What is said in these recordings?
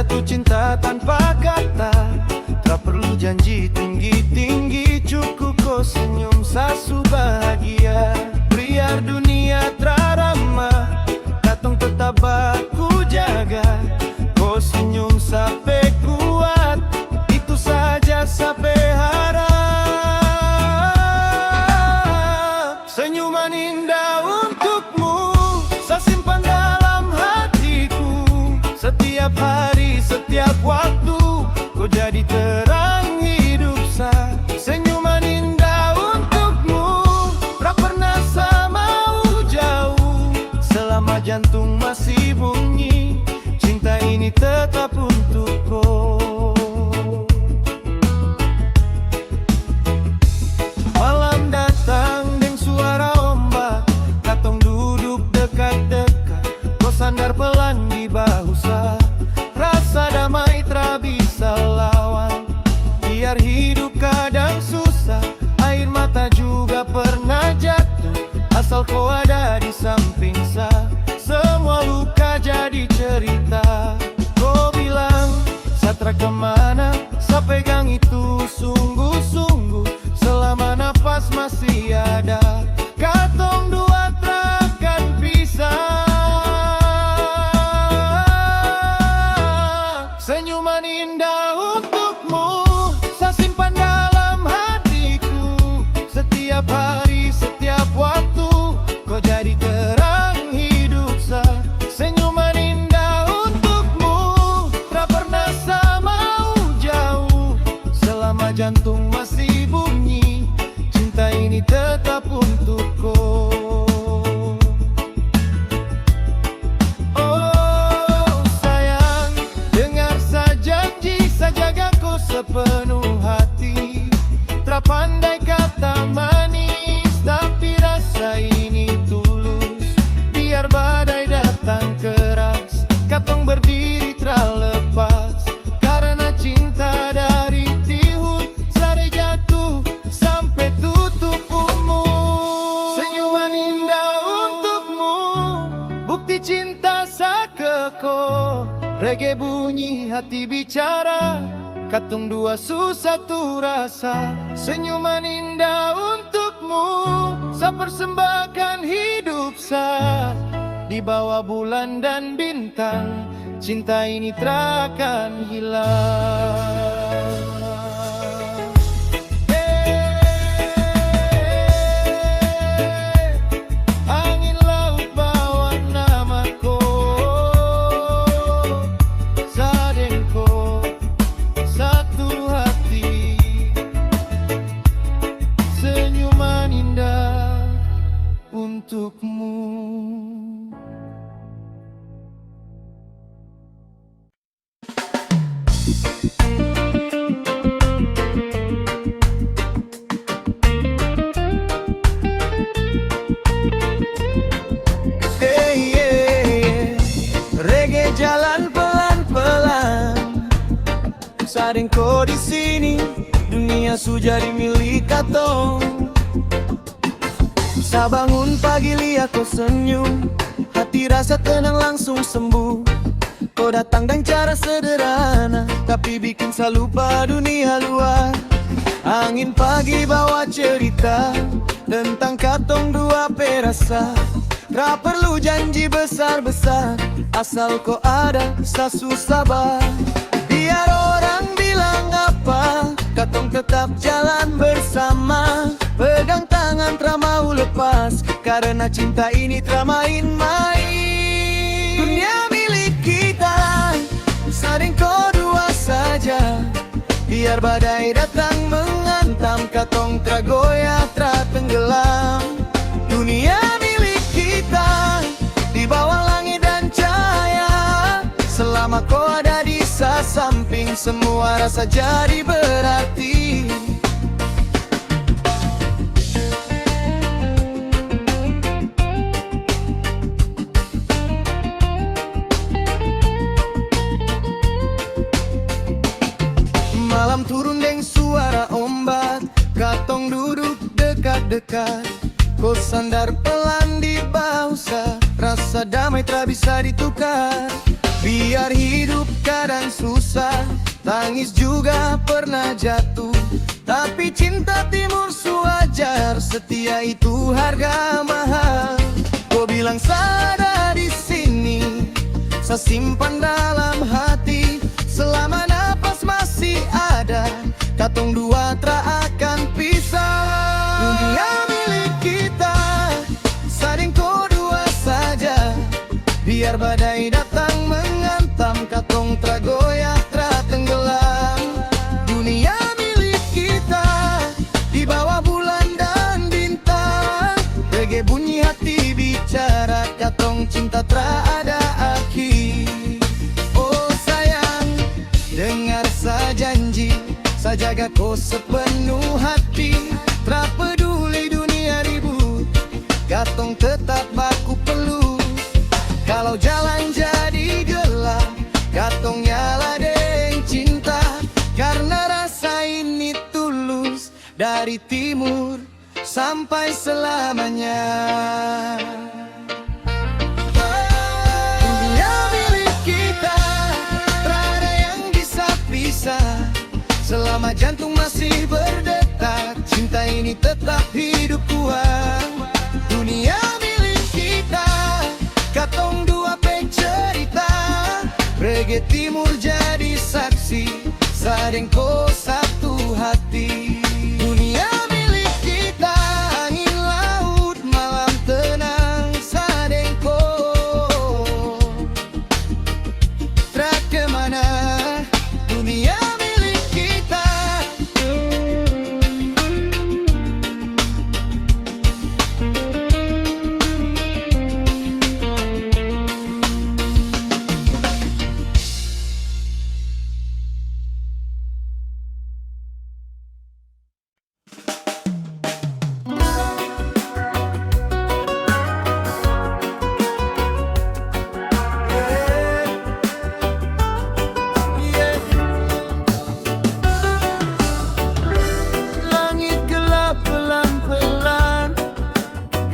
Jatuh cinta tanpa kata, tak perlu janji tinggi-tinggi, cukup kau senyum sasu bahagia. Biar dunia terarama, katong tetap aku jaga. Kau senyum sampai kuat, itu saja sampai harap. Senyuman indah untukmu, saya simpan dalam hatiku. Setiap hari, setiap waktu, kau jadi terang hidup saya. Senyuman indah untukmu, tak pernah saya mau jauh. Selama jantung masih bunyi, cinta ini tetap untuk kau. Malam datang dengan suara ombak, katong duduk dekat-dekat, kau sandar pelan di bahu saya. Rasa damai tak bisa lawan. Biar hidup kadang susah, air mata juga pernah jatuh, asal kau ada di samping saya. Semua luka jadi cerita. Kau bilang satra kemana, saya pegang itu sungguh-sungguh. Selama nafas masih ada, katong dua takkan pisah. Senyuman indah untukmu, saya simpan dalam hatiku. Setiap hari, setiap waktu, kau jadi terang hidup saya. Senyuman indah untukmu, tak pernah saya mau jauh. Selama jantung masih bunyi, cinta ini tetap untuk kau. Sepenuh hati, tak pandai kata manis, tapi rasa ini tulus. Biar badai datang keras, katong berdiri tak lepas. Karena cinta dari tihut, sare jatuh sampai tutup umur. Senyuman indah untukmu, bukti cinta saya ke kau. Reggae bunyi, hati bicara, katong dua satu rasa. Senyuman indah untukmu, saya persembahkan hidup saya. Di bawah bulan dan bintang, cinta ini takkan hilang. Angin laut bawa namaku, Sadengko satu hati. Senyuman indah untukmu. Hey, yeah. Reggae jalan pelan-pelan, Sadengko di sini, dunia sudah milik katong. Sa bangun pagi lihat kau senyum, hati rasa tenang langsung sembuh. Kau datang dengan cara sederhana, tapi bikin saya lupa dunia luar. Angin pagi bawa cerita tentang katong dua perasa. Tak perlu janji besar-besar, asal kau ada, saya susah sabar. Biar orang bilang apa, katong tetap jalan bersama. Pegang tangan tak mau lepas, karena cinta ini tak main-main. Dunia milik kita, Sadengko dua saja. Biar badai datang menghantam, katong tak goyah, tak tenggelam. Dunia milik kita, di bawah langit dan cahaya. Selama kau ada di samping, semua rasa jadi berarti. Malam turun dengan suara ombak, katong duduk dekat-dekat. Kau sandar pelan di bahu saya, rasa damai tak bisa ditukar. Biar hidup kadang susah, tangis juga pernah jatuh, tapi cinta timur sewajar, setia itu harga mahal. Kau bilang sada di sini, saya simpan dalam hati. Selama napas masih ada, katong dua tak akan pisah. Dunia milik kita, saling kau dua saja. Biar badai datang menghantam, katong tragoyah tra tenggelam. Dunia milik kita, di bawah bulan dan bintang. Reggae bunyi hati bicara, katong cinta tra ada akhir. Oh sayang, dengar sa janji, sa jaga kau sepenuh hati. Tra peduli dunia ribut, katong tetap baku peluk. Kalau jalan jadi gelap, katong nyala deng cinta. Karena rasa ini tulus, dari timur sampai selamanya. Dunia milik kita, tiada yang bisa pisah. Selama jantung masih berdetak, cinta ini tetap hidup kuat. Dunia milik kita, katong dua pek cerita. Reggae timur jadi saksi, sadengko satu hati. Dunia milik kita, angin laut malam tenang, sadengko tra kemana. Dunia milik kita. Langit gelap pelan-pelan,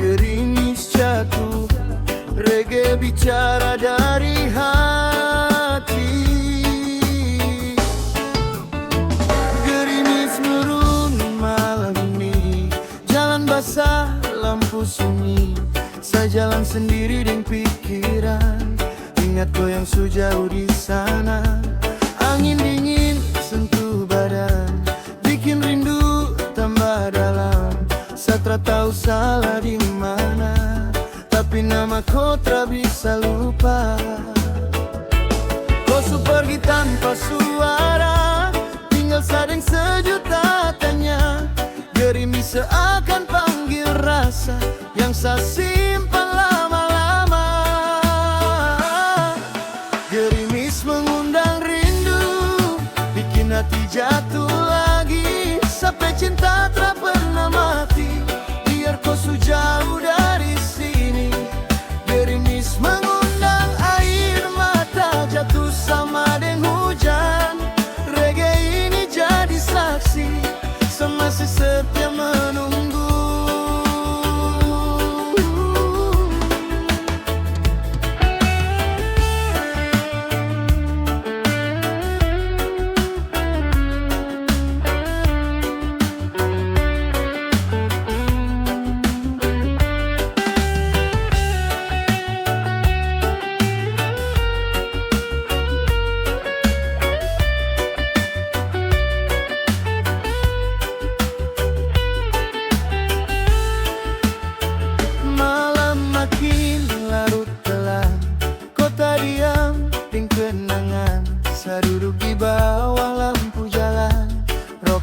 gerimis jatuh, reggae bicara dari hati. Gerimis merun malam ini, jalan basah lampu sunyi. Saya jalan sendiri dengan pikiran, ingat kau yang sejauh di sana. Angin dingin sentuh badan, bikin rindu tambah dalam. Saya tak tahu salah di mana, tapi nama kau tak bisa lupa. Kau su pergi tanpa suara, tinggal sadeng sejuta tanya. Gerimis seakan panggil rasa yang saya simpan lama-lama. Gerimis mengundang rindu, bikin hati jatuh lagi. Sampai cinta tak pernah mati, biar kau jauh dari sini. Gerimis mengundang air mata, jatuh sama dengan hujan. Reggae ini jadi saksi, masih setia menunggu.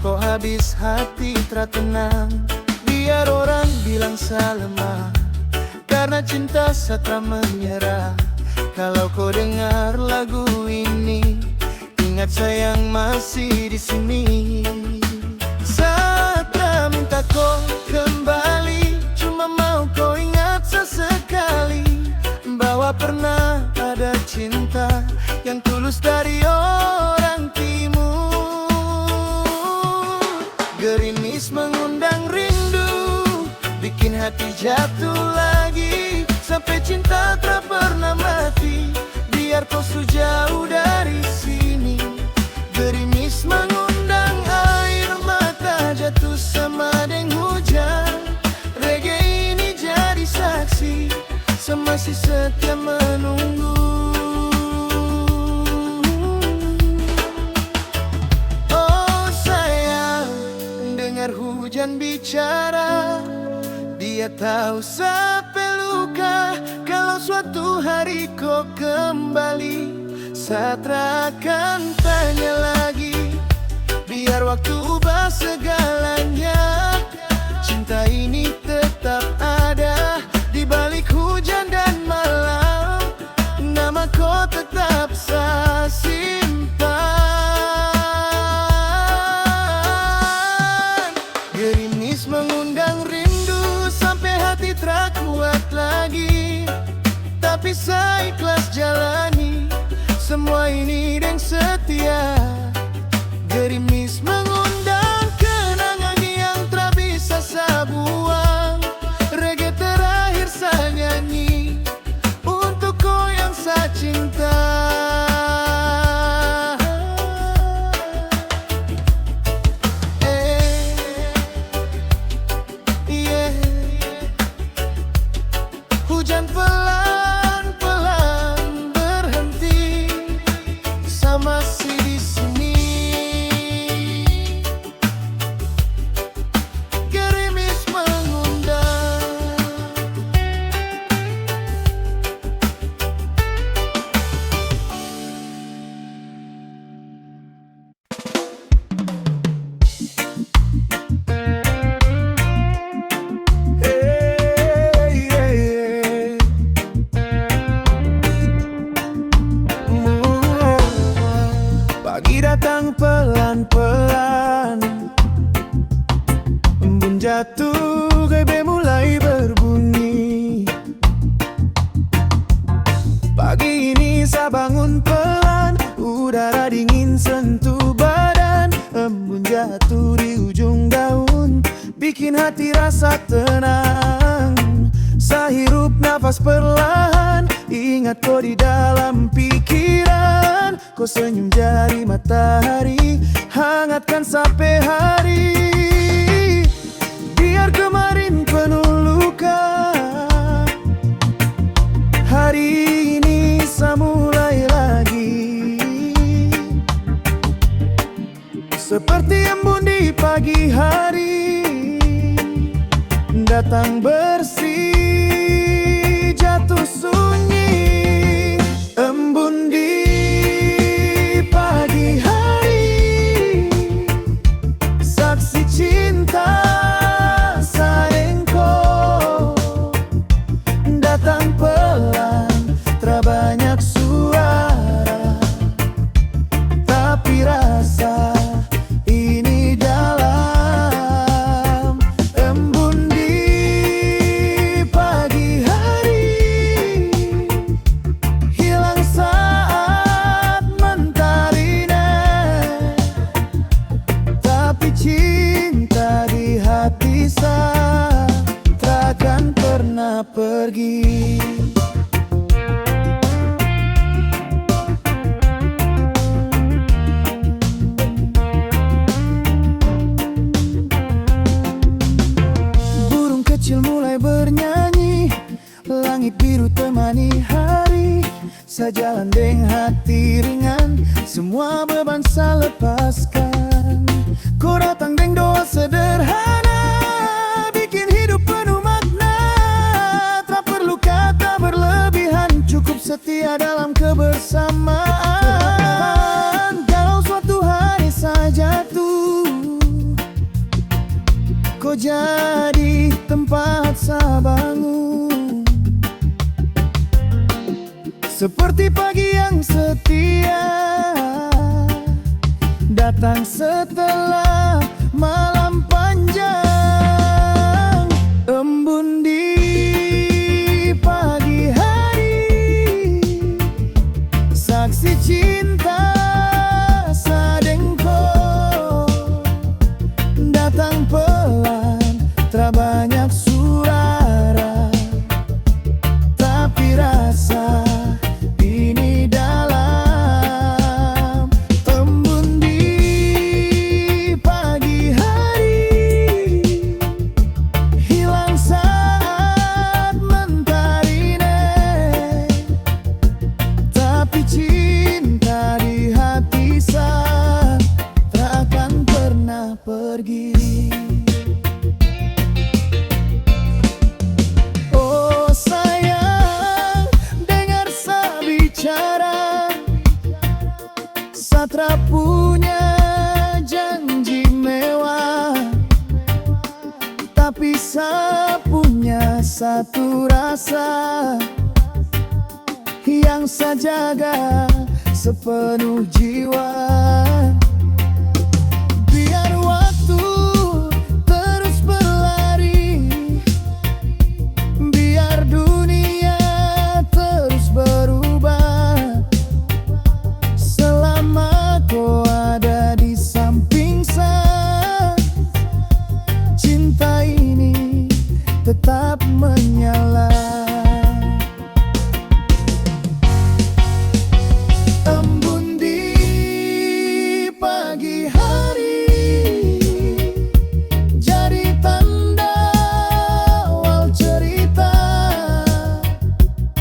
Habis hati tenang, biar orang bilang saya lemah, karena cinta saya menyerah. Kalau kau dengar lagu ini, ingat sayang masih di sini. Saya minta kau kembali, cuma mau kau ingat sesekali bahwa pernah ada cinta yang tulus dari orang timur. Gerimis mengundang rindu, bikin hati jatuh lagi. Sampai cinta tak pernah mati, biar kau sejauh dari sini. Gerimis mengundang air mata jatuh sama deng hujan. Reggae ini jadi saksi, semasih setia menunggu. Oh sayang, dengar hujan bicara. Dia tahu sampai luka kalau suatu hari kau kembali. Satra akan tanya lagi, biar waktu ubah segalanya. Cinta ini tetap ada di balik hujan dan malam. Nama kau tetap saya simpan. Gerimis mengundang rindu sampai hati tak kuat lagi. Tapi saya ikhlas jalani semua ini dengan setia. Gerimis mengundang kenangan yang tak bisa saya buang. Reggae terakhir saya nyanyi untuk kau yang saya cinta. Hujan pelan-pelan berhenti, saya masih di sini. Gerimis mengundang. Pagi datang pelan-pelan, embun jatuh, gebe mulai berbunyi. Pagi ini saya bangun pelan, udara dingin sentuh badan. Embun jatuh di ujung daun, bikin hati rasa tenang. Saya hirup nafas perlahan, ingat kau di dalam pikiran. Kau senyum jari matahari, hangatkan sampai hari. Biar kemarin penuh luka, hari ini saya mulai lagi. Seperti embun di pagi hari, datang bersih, jatuh sunyi. Embun di pagi hari, saksi cinta sayang kau. Datang pelan, terbanyak suara, tapi rasa ini dalam. Embun di pagi hari, hilang saat mentarina. Tapi cinta di hati saya takkan pernah pergi. Burung kecil mulai bernyanyi, langit biru temani hari. Saya jalan dengan hati ringan, semua beban saya lepaskan. Kau datang dengan doa sederhana, bikin hidup penuh makna. Tak perlu kata berlebihan, cukup setia dalam kebersamaan. Kalau suatu hari saya jatuh, kau jadi tempat saya bangun. Seperti pagi yang setia, datang setelah malam panjang. Embun di pagi hari, saksi cinta sadeng kau. Datang pelan, terbanyak suara, tapi rasa ini dah bangsa punya satu rasa yang saya jaga sepenuh jiwa. Biar waktu terus berlari, biar dunia terus berubah, selama kau ada di samping saya, cinta ini tetap menyala. Embun di pagi hari jadi tanda awal cerita.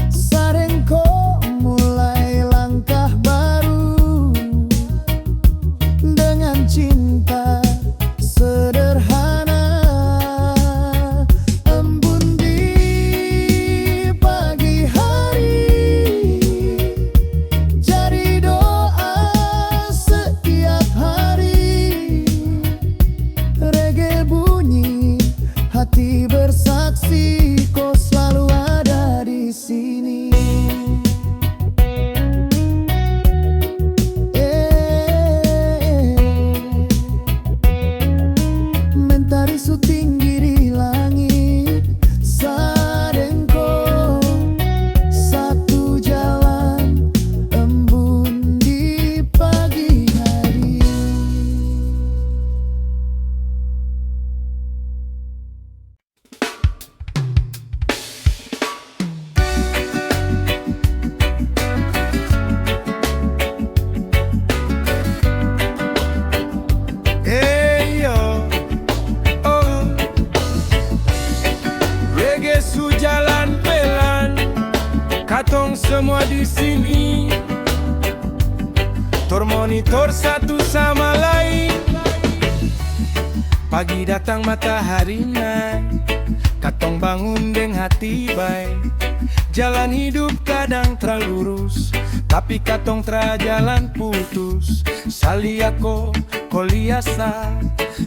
Sareng kau mulai langkah baru dengan cinta sederhana. Embun di pagi hari jadi doa setiap hari. Reggae bunyi, hati bersaksi, kau selalu ada di sini. Mentari su tinggi di langit, sarengko satu jalan. Embun di pagi hari. Hey yo, oh, reggae su jalan pelan, katong semua di sini. Tor monitor satu sama lain. Pagi datang matahari naik, katong bangun deng hati baik. Jalan hidup kadang terlurus, tapi katong tra jalan putus. Saliako koliasa,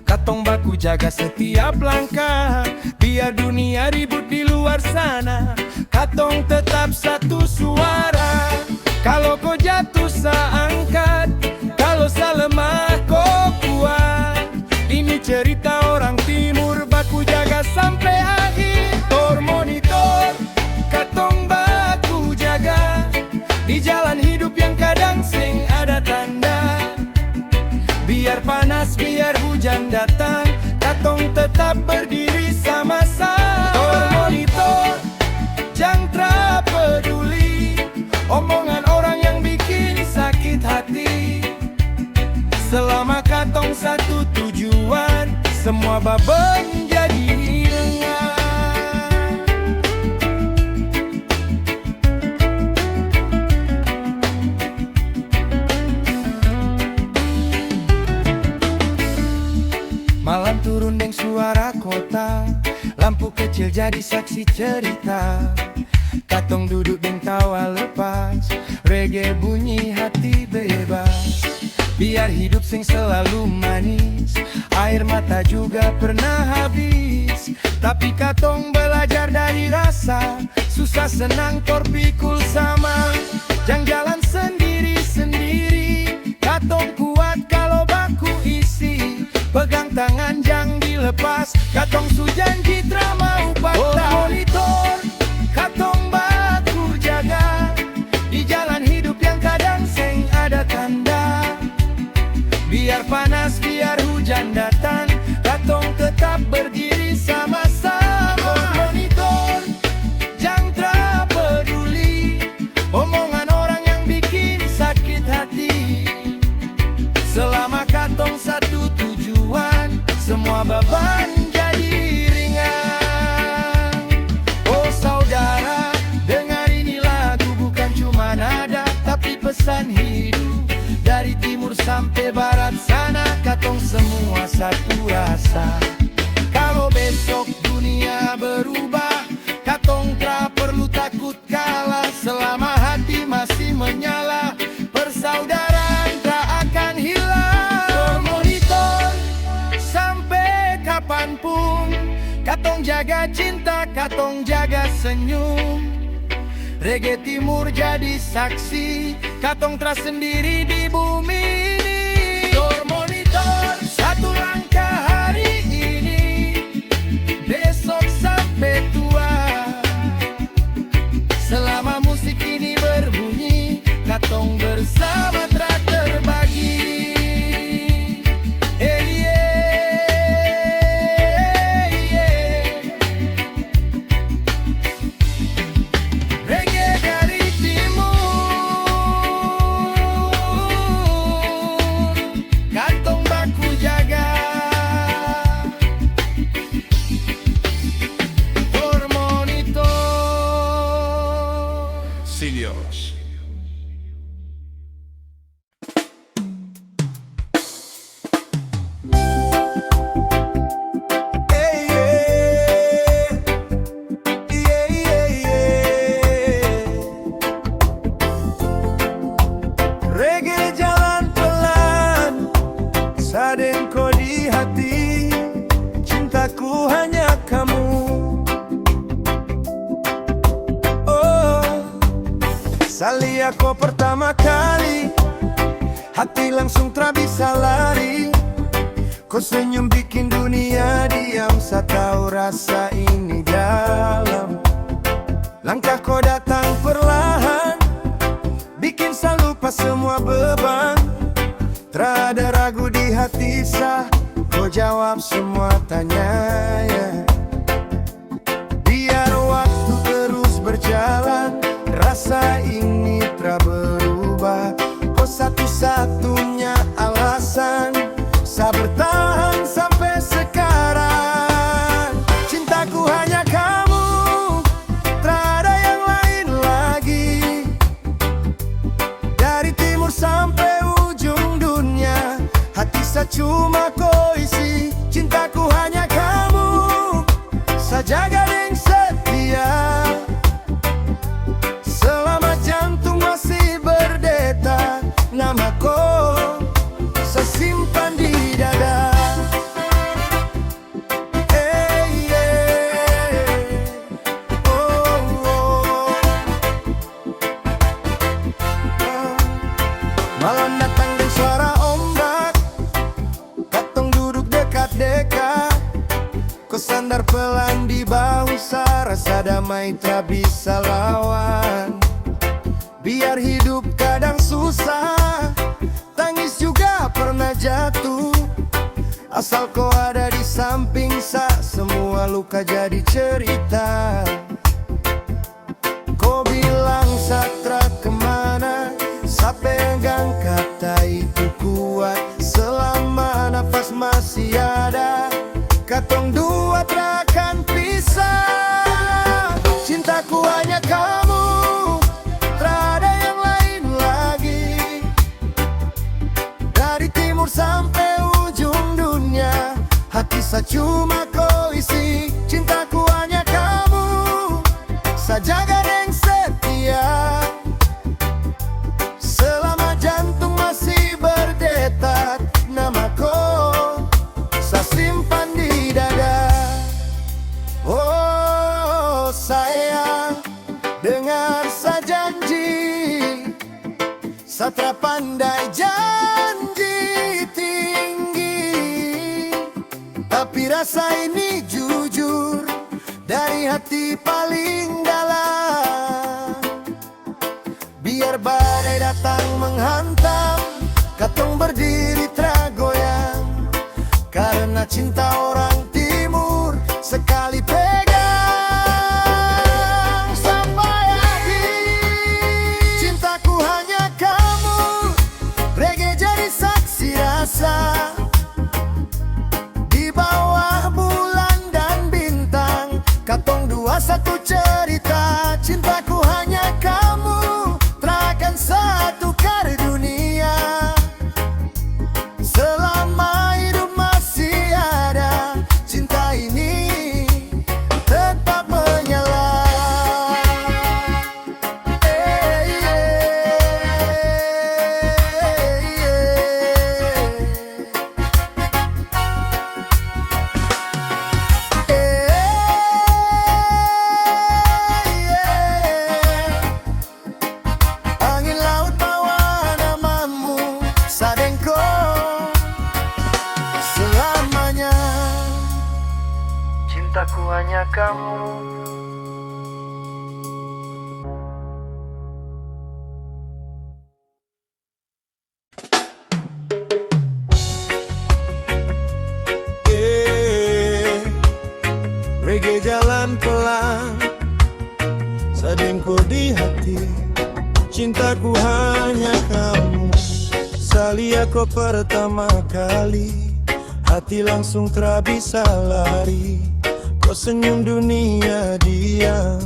katong baku jaga setiap langkah. Biar dunia ribut di luar sana, katong tetap satu suara. Kalau kau jatuh seangkat, kalau salemah kau kuat. Ini cerita orang timur, baku jaga sampai akhir. Tor monitor, katong baku jaga di jalan hidup yang kadang sing ada tanda. Biar panas, biar hujan datang, katong tetap berdiri sama-sama. Tor monitor, jang tra peduli omongan orang yang bikin sakit hati. Selama katong satu tujuan, semua beban jadi ringan. Malam turun deng suara kota, lampu kecil jadi saksi cerita. Katong duduk deng tawa lepas, reggae bunyi hati bebas. Biar hidup sing selalu manis, air mata juga pernah habis. Tapi katong belajar dari rasa, susah senang tor pikul sama. Jang jalan sendiri-sendiri, katong kuat kalau baku isi. Pegang tangan jang dilepas, katong su janji tra mau patah. Monitor, katong baku jaga di jalan hidup yang kadang seng ada tanda. Biar panas, biar hujan datang, katong tetap berdiri sama-sama. Monitor, jang tra peduli omongan orang yang bikin sakit hati. Selama katong satu tujuan, semua beban jadi ringan. Oh saudara, dengar ini lagu bukan cuma nada, tapi pesan hidup. Dari timur sampai barat sana, katong semua satu rasa. Kalau besok dunia berubah, katong tra perlu takut kalah. Selama hati masih menyala, persaudaraan tra akan hilang. Monitor, sampai kapanpun Katong jaga cinta, katong jaga senyum. Reggae Timur jadi saksi, katong teras sendiri di bumi ini. Door monitor, satu langkah hari ini, besok sampai tua. Selama musik ini berbunyi, katong bersama telah terbagi. Reggae dari timur, katong baku jaga. Door monitor. Seniors. Reggae jalan pelan, sadengko di hati, cintaku hanya kamu. Oh, salia kau pertama kali, hati langsung tak bisa lari. Kau senyum bikin dunia diam, saya tahu rasa ini dalam. Langkah kau datang perlahan, bikin saya lupa semua beban. Terada ragu di hati saya, kau jawab semua tanya ya. Biar waktu terus berjalan, rasa ini tak berubah. Kau satu-satunya alasan saya bertahan sampai sekarang. Cintaku hanya kamu, tak ada yang lain lagi. Dari timur sampai ujung dunia, hati saya cuma kau isi. Cintaku hanya kamu, saya jaga dengan setia. Selama jantung masih berdetak, nama kau saya simpan di dada. Hey, yeah. Oh, oh. Malam datang dan suara ombak, katong duduk dekat-dekat. Kau sandar pelan di bahu saya, rasa damai tak bisa lawan. Biar hidup kadang susah, tangis juga pernah jatuh. Asal kau ada di samping saya, semua luka jadi cerita. Kau bilang satra kemana, saya pegang kata itu kuat. Selama nafas masih ada, katong dua takkan pisah. Cintaku hanya kamu, tak ada yang lain lagi. Dari timur sampai ujung dunia, hati saya cuma kau isi. Cintaku hanya kamu, saya jaga dengan setia. Selama jantung masih berdetak, nama kau saya simpan di dada. Oh sayang, dengar saya janji, saya tak pandai janji tinggi, tapi rasa ini jujur dari hati paling dalam. Biar badai datang menghantam, katong berdiri tergoyang. Karena cinta orang timur, sekali pegang sampai akhir. Cintaku hanya kamu, reggae jadi saksi rasa. Di bawah bulan dan bintang, katong dua satu cerita. Cintaku hanya kamu, takkan satu kar dunia. Selama hidup masih ada, cinta ini tetap menyala. cintaku hanya kamu. Reggae jalan pelan, sadengku di hati, cintaku hanya kamu. Salia kau pertama kali, hati langsung tak bisa lari. Kau senyum dunia diam,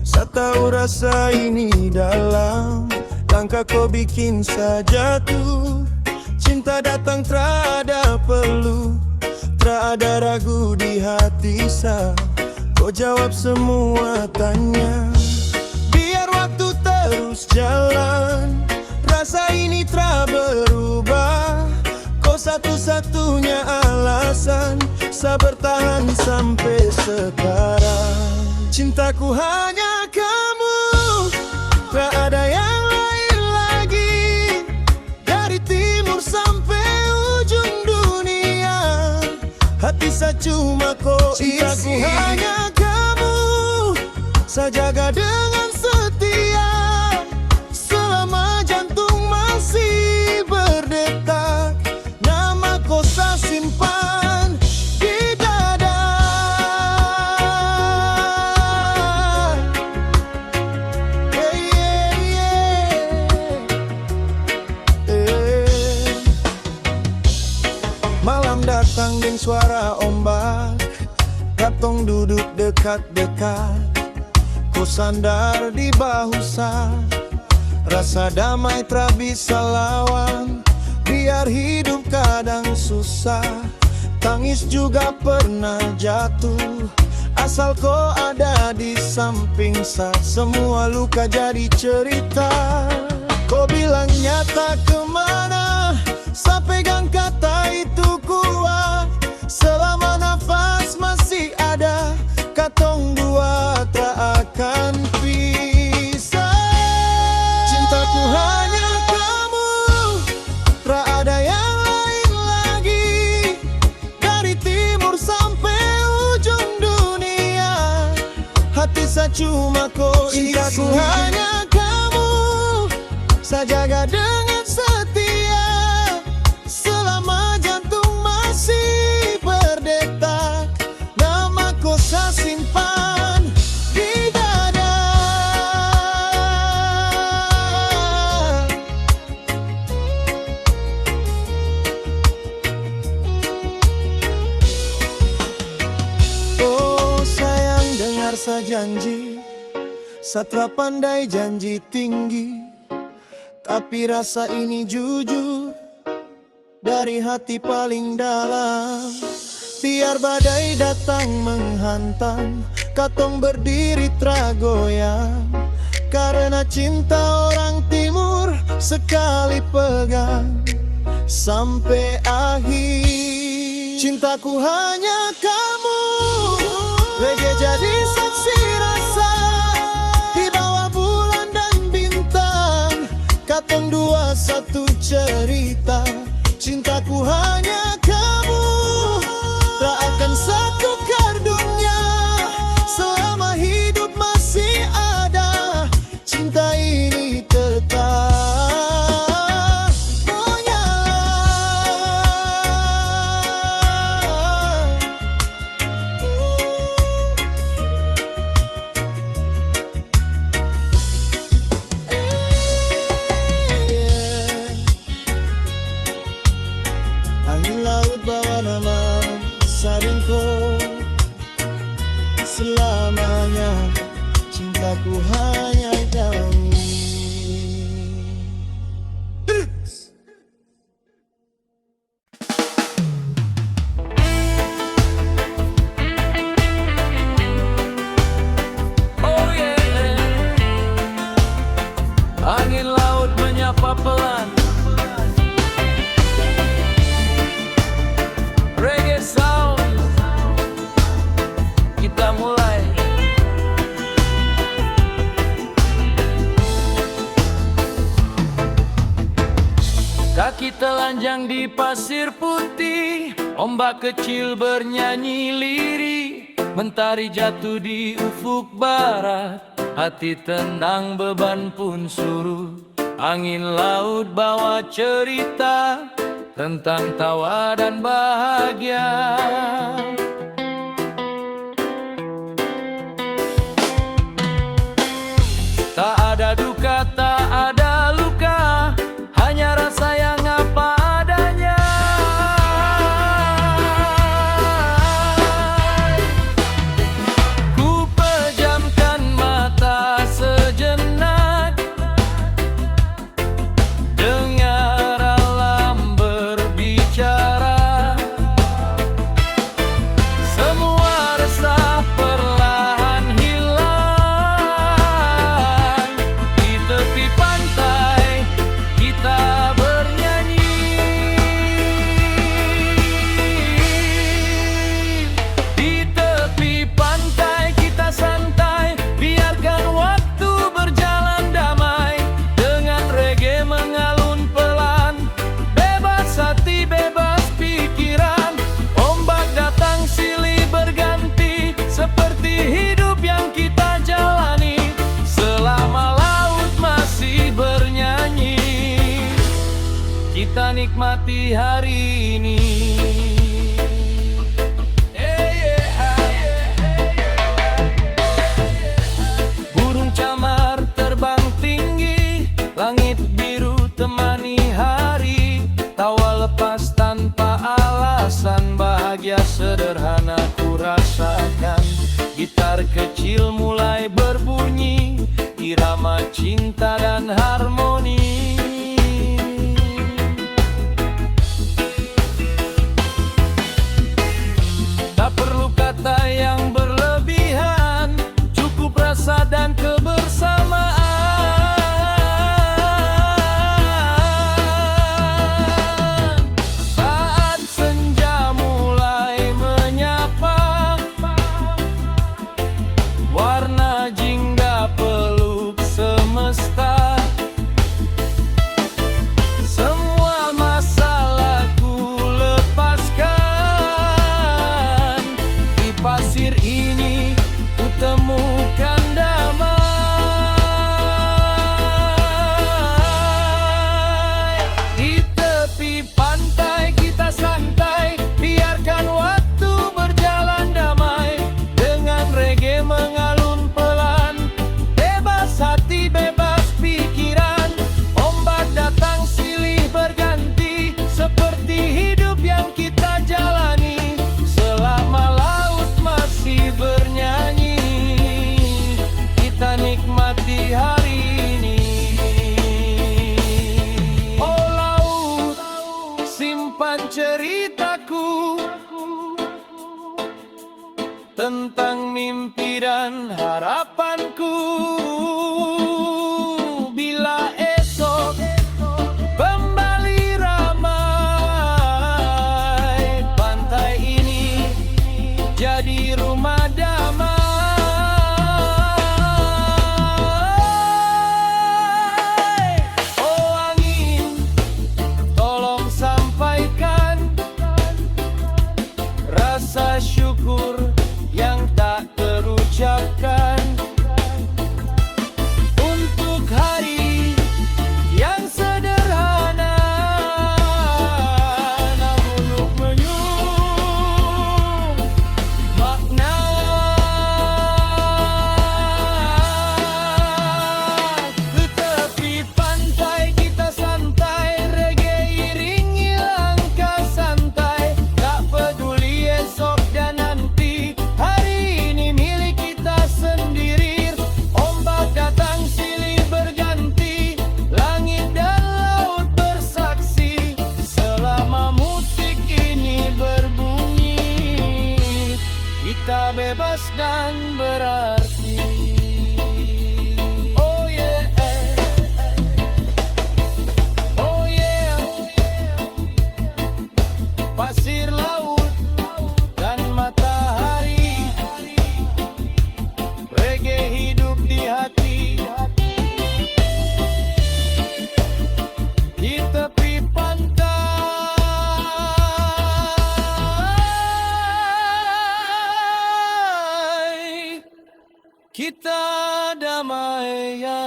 saya tahu rasa ini dalam. Langkah kau bikin saya jatuh, cinta datang tak ada perlu. Tak ada ragu di hati saya, kau jawab semua tanya. Biar waktu terus jalan, rasa ini tak berubah. Kau satu-satunya alasan saya bertahan sampai sekarang. Cintaku hanya kamu, tak ada yang lain lagi. Dari timur sampai ujung dunia, hati saya cuma kau isi. Cintaku hanya kamu, saya jaga dengan setia. Selama jantung masih berdetak, nama kau saya simpan di dada. Malam datang dengan suara ombak, katong duduk dekat-dekat. Ku sandar di bahu saya, rasa damai tak bisa lawan. Biar hidup kadang susah, tangis juga pernah jatuh. Asal kau ada di samping saya, semua luka jadi cerita. Kau bilang nyata kemana, saya pegang kata itu kuat. Selama nafas masih ada, katong dua tak akan pisah. Cintaku hanya kamu, tak ada yang lain lagi. Dari timur sampai ujung dunia, hati saya cuma kau isi. Cintaku hanya kamu, saya jaga dengan setia. Selama jantung masih berdetak, nama kau saya simpan di dada. Oh sayang, dengar saya janji, saya pandai janji tinggi. Tapi rasa ini jujur dari hati paling dalam. Biar badai datang menghantam, katong berdiri tragoyang. Karena cinta orang timur sekali pegang sampai akhir. Cintaku hanya kamu, reggae jadi saksi rasa. Di bawah bulan dan bintang, katong dua satu cerita. Cintaku hanya kamu, tak akan setukar dunia. Selama hidup masih ada, cinta ini tetap menyala. Angin laut bawa nama Sadengko. Selamanya cintaku hanya kamu. Oh yeah, angin laut menyapa pelan. Reggae sound, kita mulai. Kaki telanjang di pasir putih, ombak kecil bernyanyi lirih, Mentari jatuh di ufuk barat, hati tenang beban pun surut. Angin laut bawa cerita tentang tawa dan bahagia. Tak ada duka, tak ada luka, hanya rasa yang apa adanya. Ku pejamkan mata sejenak, dengar alam berbicara. Semua resah perlahan hilang. Di tepi pantai kita bernyanyi. Di tepi pantai kita santai, biarkan waktu berjalan damai. Dengan reggae mengalun pelan, bebas hati, bebas pikiran. Ombak datang silih berganti, seperti hidup yang kita jalani. Selama laut masih bernyanyi, kita nikmati hari ini. Burung camar terbang tinggi, langit biru temani hari. Tawa lepas tanpa alasan, bahagia sederhana ku rasakan. Gitar kecil mulai berbunyi, irama cinta dan harmoni. Tak perlu kata yang berlebihan, cukup rasa dan kebersamaan. Saat senja mulai menyapa, warna jingga peluk semesta. Semua masalah ku lepaskan, di pasir ini ku temukan damai. Di tepi pantai kita santai, biarkan waktu berjalan damai. Dengan reggae mengalun pelan, bebas hati, bebas pikiran. Ombak datang silih berganti, seperti hidup yang kita jalani. Selama laut masih bernyanyi, kita nikmati hari ini. Oh laut, simpan ceritaku tentang mimpi dan harapanku. Bila esok kembali ramai, pantai ini jadi rumah damai. Oh angin, tolong sampaikan rasa syukur yang tak terucapkan untuk hari yang sederhana, namun menyung makna. Di tepi pantai kita santai, reggae iringi langkah santai. Tak peduli esok dan nanti, hari ini milik kita sendiri. Ombak datang silih berganti, langit dan laut bersaksi. Selama musik ini berbunyi, kita bebas dan berarti. Oh yeah, oh yeah. Pasir laut dan matahari, reggae hidup di hati. Di tepi pantai kita damai ya.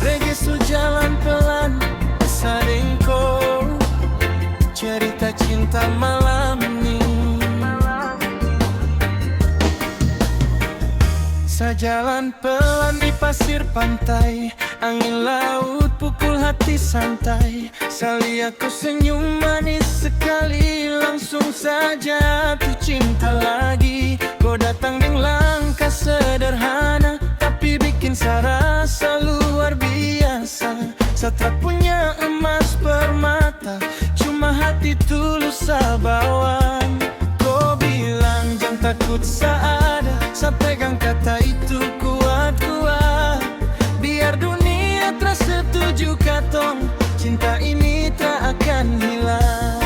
Reggae jalan pelan Sadengko, cerita cinta malam ini. Sejalan pelan di pasir pantai, angin laut pukul hati santai. Sekali aku senyum manis sekali, langsung saja tuh cinta lagi. Kau datang dengan langkah sederhana, tapi bikin saya rasa luar biasa. Setelah punya emas permata, cuma hati tulus sabawan. Kau bilang jangan takut saada, saya pegang kata itu kuat-kuat. Biar dunia terasa setuju katong, cinta ini tak akan hilang.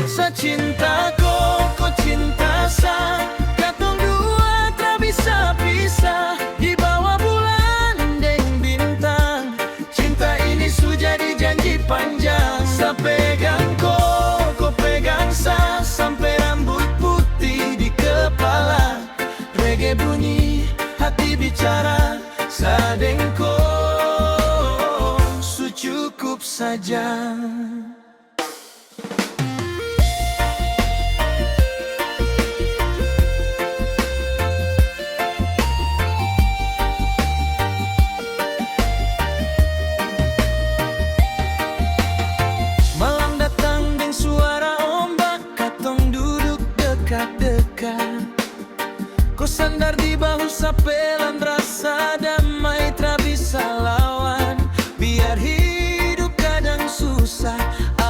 Sa cinta kau cinta sa, katong dua tak bisa pisah. Di bawah bulan deng bintang, cinta ini sudah janji panjang. Sa pegang kau pegang sa, sampai rambut putih di kepala. Reggae bunyi, hati bicara, sadengko cukup saja. Malam datang dengan suara ombak, katong duduk dekat-dekat. Kau sandar di bahu sapelan, rasa damai tak bisa lawan. Biar hidup kadang susah,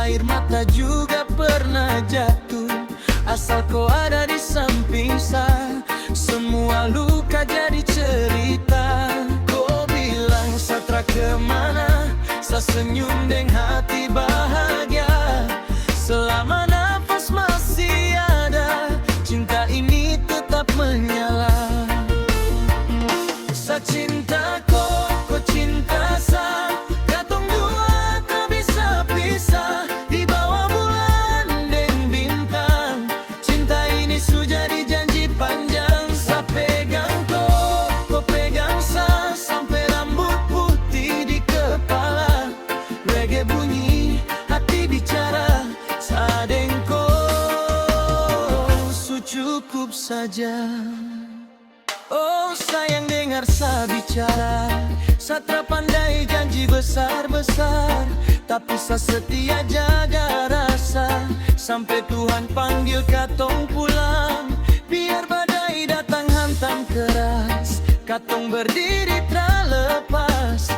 air mata juga pernah jatuh. Asal kau ada di samping saya, semua luka jadi cerita. Kau bilang satra kemana, saya senyum dengan hati bahagia. Selama nafas masih ada, cinta ini tetap menyala. Sa cinta kau cinta sa, katong dua tak bisa pisah. Di bawah bulan dan bintang, cinta ini sudah janji panjang. Sa pegang kau pegang sa, sampai rambut putih di kepala. Reggae bunyi, hati bicara, sadengko cukup saja. Oh sayang dengar saya bicara, saya pandai janji besar-besar, tapi saya setia jaga rasa. Sampai Tuhan panggil katong pulang, biar badai datang hantam keras, katong berdiri tak lepas.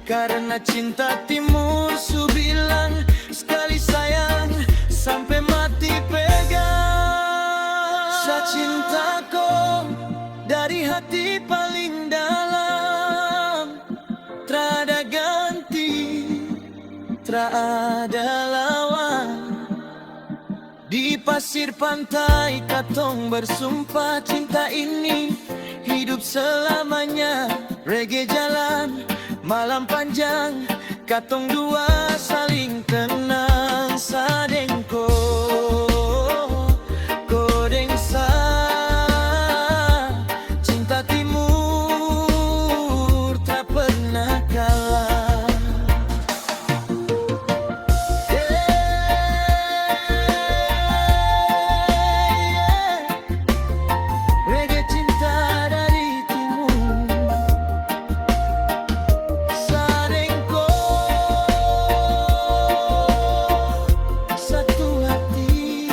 Karena cinta timur su bilang, sekali sayang sampai mati pegang. Sa cinta kau dari hati paling dalam, tak ada ganti, tak ada lawan. Di pasir pantai katong bersumpah, cinta ini hidup selamanya. Reggae jalan malam panjang, katong dua saling tenang. Sadengko kodeng sa, cinta timur tak pernah kalah. Reggae cinta dari timur, sadengko satu hati.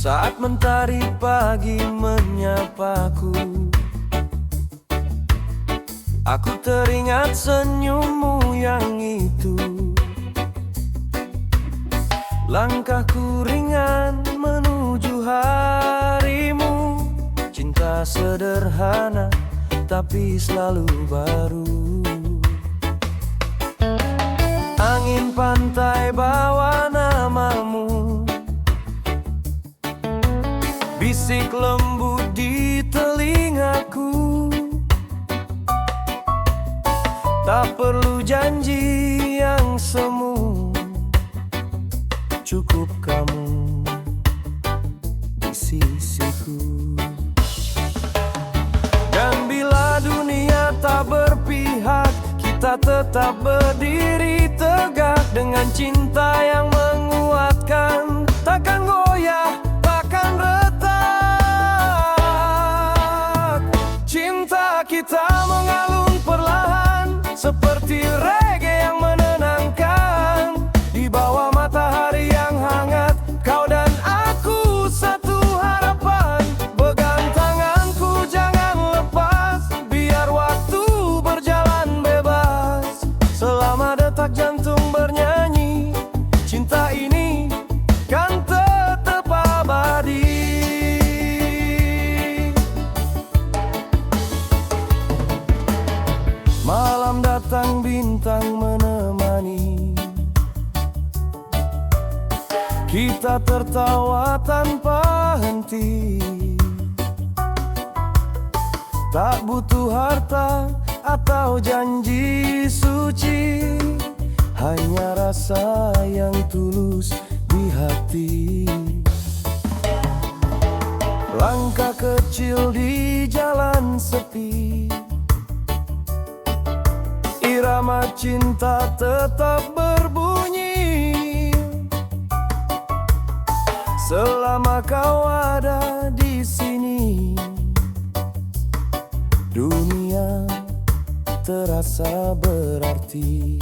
Saat mentari pagi menyapaku, aku teringat senyummu yang itu. Langkahku ringan menuju harimu. Cinta sederhana tapi selalu baru. Angin pantai bawa namamu, bisik lembut di telingaku. Tak perlu janji yang semu, cukup kamu di sisiku. Dan bila dunia tak berpihak, kita tetap berdiri tegak. Dengan cinta yang menguatkan, takkan goyah, takkan retak. Cinta kita mengalun perlahan, seperti reggae yang menenangkan. Di bawah matahari yang hangat, kau dan aku satu harapan. Pegang tanganku jangan lepas, biar waktu berjalan bebas. Selama detak jantung bernyanyi, cinta ini kan tetap abadi. Malam datang bintang menemani, kita tertawa tanpa henti. Tak butuh harta atau janji suci, hanya rasa yang tulus di hati. Langkah kecil di jalan sepi, irama cinta tetap berbunyi. Selama kau ada di sini, dunia terasa berarti.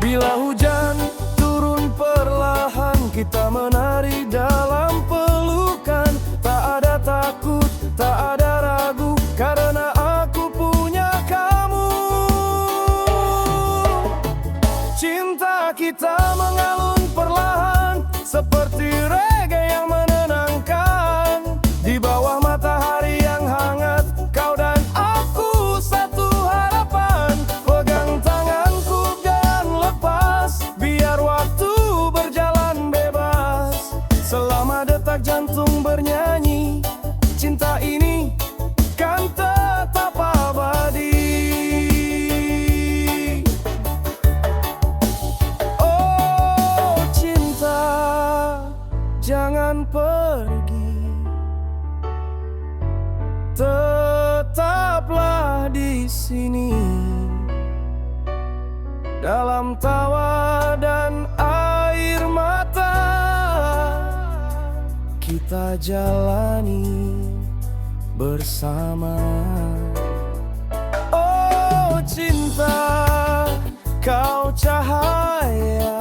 Bila hujan turun perlahan, kita menari dalam pelukan. Tak ada takut, tak ada ragu, karena aku punya kamu. Cinta kita mengalun perlahan, seperti reggae yang menenangkan. Di bawah matahari yang hangat, kau dan aku satu harapan. Pegang tanganku jangan lepas, biar waktu berjalan bebas. Selama detak jantung bernyanyi, cinta ini kan tetap abadi. Oh cinta, jangan pergi, tetaplah di sini. Dalam tawa dan air mata, kita jalani bersama. Oh cinta, kau cahaya